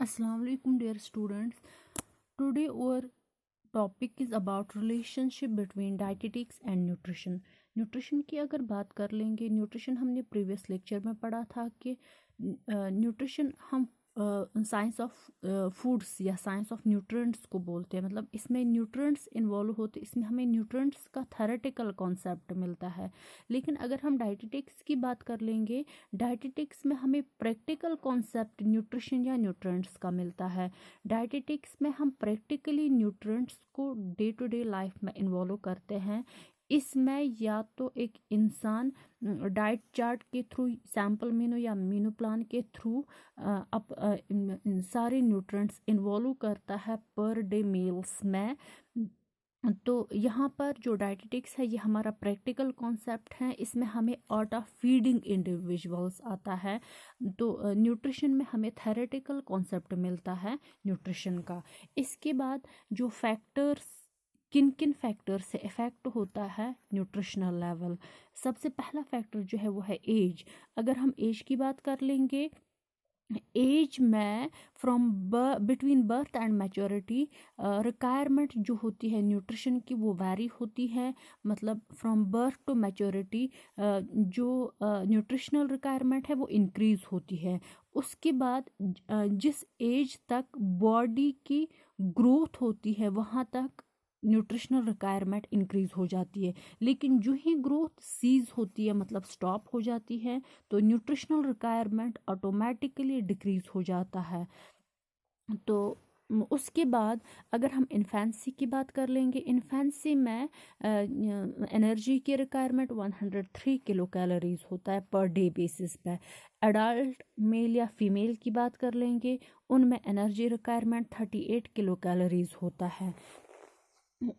Assalamu alaikum dear students. Today our topic is about relationship between dietetics and nutrition. Nutrition की अगर बात कर लेंगे, न्यूट्रिशन हमने प्रीवियस लेक्चर में पढ़ा था कि न्यूट्रिशन हम साइंस ऑफ फूड्स या साइंस ऑफ न्यूट्रिएंट्स को बोलते हैं। मतलब इसमें न्यूट्रिएंट्स इन्वॉल्व होते, इसमें हमें न्यूट्रिएंट्स का थेरेटिकल कॉन्सेप्ट मिलता है। लेकिन अगर हम डाइटेटिक्स की बात कर लेंगे, डाइटेटिक्स में हमें प्रैक्टिकल कॉन्सेप्ट न्यूट्रिशन या न्यूट्रिएंट्स का मिलता है। डाइटेटिक्स में हम प्रैक्टिकली न्यूट्रिएंट्स को डे टू डे लाइफ में इन्वॉल्व करते हैं। इसमें या तो एक इंसान डाइट चार्ट के थ्रू, सैम्पल मीनू या मीनू प्लान के थ्रू सारे न्यूट्रिएंट्स इन्वॉल्व करता है पर डे मील्स में। तो यहाँ पर जो डाइटेटिक्स है ये हमारा प्रैक्टिकल कॉन्सेप्ट है, इसमें हमें आर्ट ऑफ फीडिंग इंडिविजुअल्स आता है। तो न्यूट्रिशन में हमें थेरेटिकल कॉन्सेप्ट मिलता है न्यूट्रिशन का। इसके बाद जो फैक्टर्स, किन किन फैक्टर से इफ़ेक्ट होता है न्यूट्रिशनल लेवल, सबसे पहला फैक्टर जो है वो है एज। अगर हम एज की बात कर लेंगे, एज में from between birth and maturity requirement जो होती है न्यूट्रिशन की वो वैरी होती है। मतलब फ्रॉम बर्थ टू मैच्योरिटी जो न्यूट्रिशनल रिक्वायरमेंट है वो इंक्रीज़ होती है। उसके बाद जिस एज तक बॉडी की ग्रोथ होती है वहाँ तक न्यूट्रिशनल रिक्वायरमेंट इंक्रीज़ हो जाती है। लेकिन जो ही ग्रोथ सीज होती है, मतलब स्टॉप हो जाती है, तो न्यूट्रिशनल रिक्वायरमेंट ऑटोमेटिकली डिक्रीज़ हो जाता है। तो उसके बाद अगर हम इन्फेंसी की बात कर लेंगे, इन्फेंसी में एनर्जी की रिक्वायरमेंट 103 किलो कैलोरीज होता है पर डे बेसिस पे। एडल्ट मेल या फीमेल की बात कर लेंगे, उनमें एनर्जी रिक्वायरमेंट 38 किलो कैलोरीज होता है।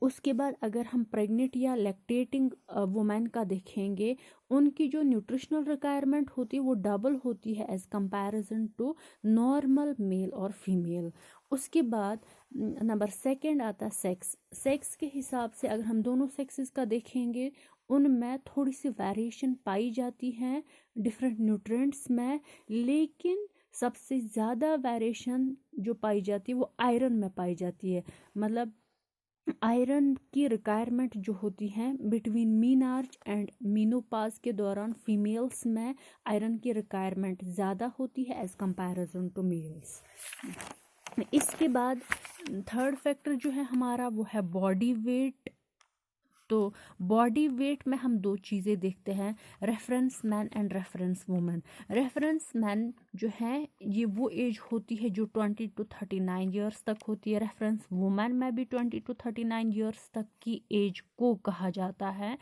उसके बाद अगर हम प्रेग्नेंट या लैक्टेटिंग वुमेन का देखेंगे, उनकी जो न्यूट्रिशनल रिक्वायरमेंट होती है वो डबल होती है as comparison to normal male और फीमेल। उसके बाद नंबर सेकंड आता है सेक्स। सेक्स के हिसाब से अगर हम दोनों सेक्सेस का देखेंगे, उनमें थोड़ी सी वेरिएशन पाई जाती है डिफरेंट न्यूट्रिएंट्स में। लेकिन सबसे ज़्यादा वेरिएशन जो पाई जाती है वो आयरन में पाई जाती है। मतलब आयरन की रिक्वायरमेंट जो होती है बिटवीन मीनार्ज एंड मीनोपाज के दौरान फीमेल्स में आयरन की रिक्वायरमेंट ज़्यादा होती है एज़ कंपैरिजन टू मेल्स। इसके बाद थर्ड फैक्टर जो है हमारा वो है बॉडी वेट। तो बॉडी वेट में हम दो चीज़ें देखते हैं, reference man and reference women. Reference man जो है ये वो एज होती है जो 20 to 39 ईयर्स तक होती है। रेफरेंस वुमेन में भी 20 to 39 ईयर्स तक की एज को कहा जाता है।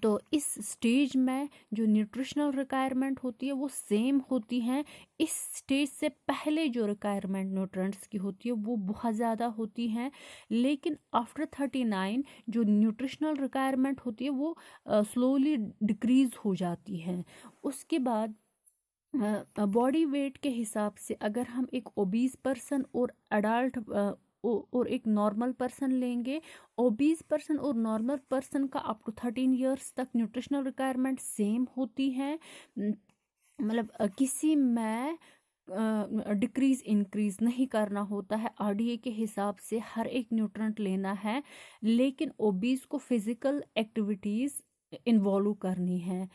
तो इस स्टेज में जो न्यूट्रिशनल रिक्वायरमेंट होती है वो सेम होती है। इस स्टेज से पहले जो रिक्वायरमेंट न्यूट्रिएंट्स की होती है वो बहुत ज़्यादा होती है। लेकिन आफ्टर 39 जो न्यूट्रिशनल रिक्वायरमेंट होती है वो स्लोली डिक्रीज़ हो जाती है। उसके बाद बॉडी वेट के हिसाब से अगर हम एक ओबीज पर्सन और अडल्ट और एक नॉर्मल पर्सन लेंगे, ओबीज पर्सन और नॉर्मल पर्सन का अप टू 13 ईयर्स तक न्यूट्रिशनल रिक्वायरमेंट सेम होती है। मतलब किसी में डिक्रीज इंक्रीज नहीं करना होता है, आरडीए के हिसाब से हर एक न्यूट्रिएंट लेना है। लेकिन ओबीज को फिजिकल एक्टिविटीज़ इन्वॉल्व करनी है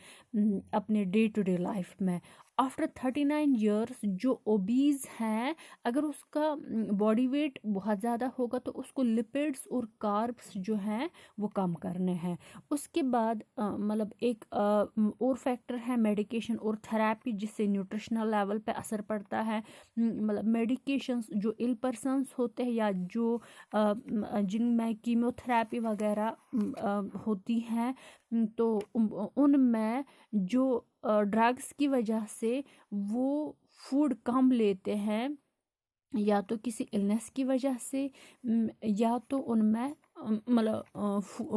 अपने डे टू डे लाइफ में। आफ्टर 39 ईयर्स जो ओबीज हैं, अगर उसका बॉडी वेट बहुत ज़्यादा होगा तो उसको लिपिड्स और कार्ब्स जो हैं वो कम करने हैं। उसके बाद मतलब एक और फैक्टर है मेडिकेशन और थेरेपी, जिससे न्यूट्रिशनल लेवल पे असर पड़ता है। मतलब मेडिकेशंस जो इल पर्सन्स होते हैं या जो जिनमें कीमोथेरेपी वगैरह होती हैं, तो उनमें जो ड्रग्स की वजह से वो फूड कम लेते हैं, या तो किसी इलनेस की वजह से, या तो उनमें मतलब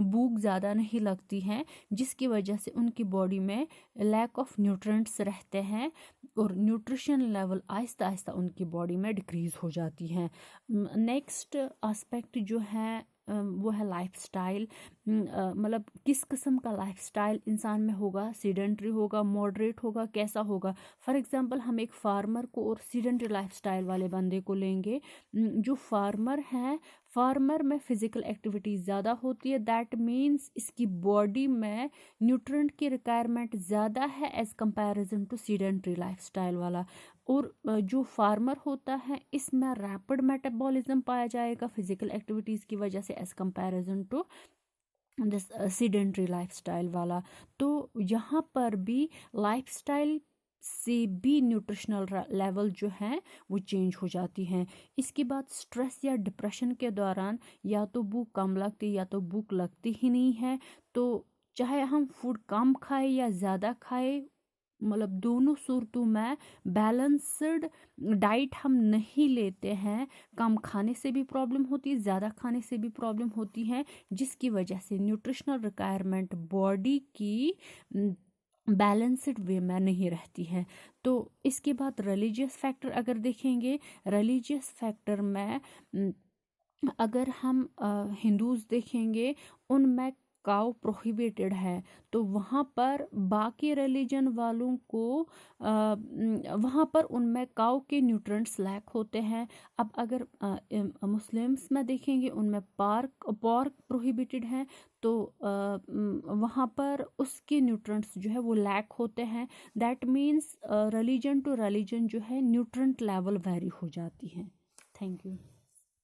भूख ज़्यादा नहीं लगती है, जिसकी वजह से उनकी बॉडी में लैक ऑफ न्यूट्रिएंट्स रहते हैं और न्यूट्रिशन लेवल आहिस्ता आहिस्ता उनकी बॉडी में डिक्रीज़ हो जाती है। नेक्स्ट एस्पेक्ट जो है वो है लाइफस्टाइल, मतलब किस किस्म का लाइफस्टाइल इंसान में होगा, सीडेंट्री होगा, मॉडरेट होगा, कैसा होगा। फॉर एग्जांपल हम एक फार्मर को और सीडेंट्री लाइफस्टाइल वाले बंदे को लेंगे। जो फार्मर है, फार्मर में फिजिकल एक्टिविटी ज़्यादा होती है, दैट मीन्स इसकी बॉडी में न्यूट्रिएंट की रिक्वायरमेंट ज़्यादा है as comparison to sedentary lifestyle वाला। और जो फार्मर होता है इसमें रैपिड मेटाबॉलिज्म पाया जाएगा फिजिकल एक्टिविटीज़ की वजह से as comparison to this sedentary lifestyle वाला। तो यहाँ पर भी लाइफस्टाइल से भी न्यूट्रिशनल लेवल जो है वो चेंज हो जाती हैं। इसके बाद स्ट्रेस या डिप्रेशन के दौरान या तो भूख कम लगती या तो भूख लगती ही नहीं है। तो चाहे हम फूड कम खाए या ज़्यादा खाए, मतलब दोनों सूरतों में बैलेंस्ड डाइट हम नहीं लेते हैं, कम खाने से भी प्रॉब्लम होती है, ज़्यादा खाने से भी प्रॉब्लम होती है, जिसकी वजह से न्यूट्रिशनल रिक्वायरमेंट बॉडी की बैलेंस्ड वे में नहीं रहती है। तो इसके बाद रिलीजियस फैक्टर अगर देखेंगे, रिलीजियस फैक्टर में अगर हम हिंदूज़ देखेंगे उनमें काउ प्रोहिबिटेड है, तो वहाँ पर बाकी रिलीजन वालों को वहाँ पर उनमें काउ के न्यूट्रिएंट्स लैक होते हैं। अब अगर मुस्लिम्स में देखेंगे उनमें पॉर्क प्रोहिबिटेड है, तो वहाँ पर उसके न्यूट्रिएंट्स जो है वो लैक होते हैं। That means religion to religion जो है न्यूट्रिएंट लेवल वेरी हो जाती है। Thank you.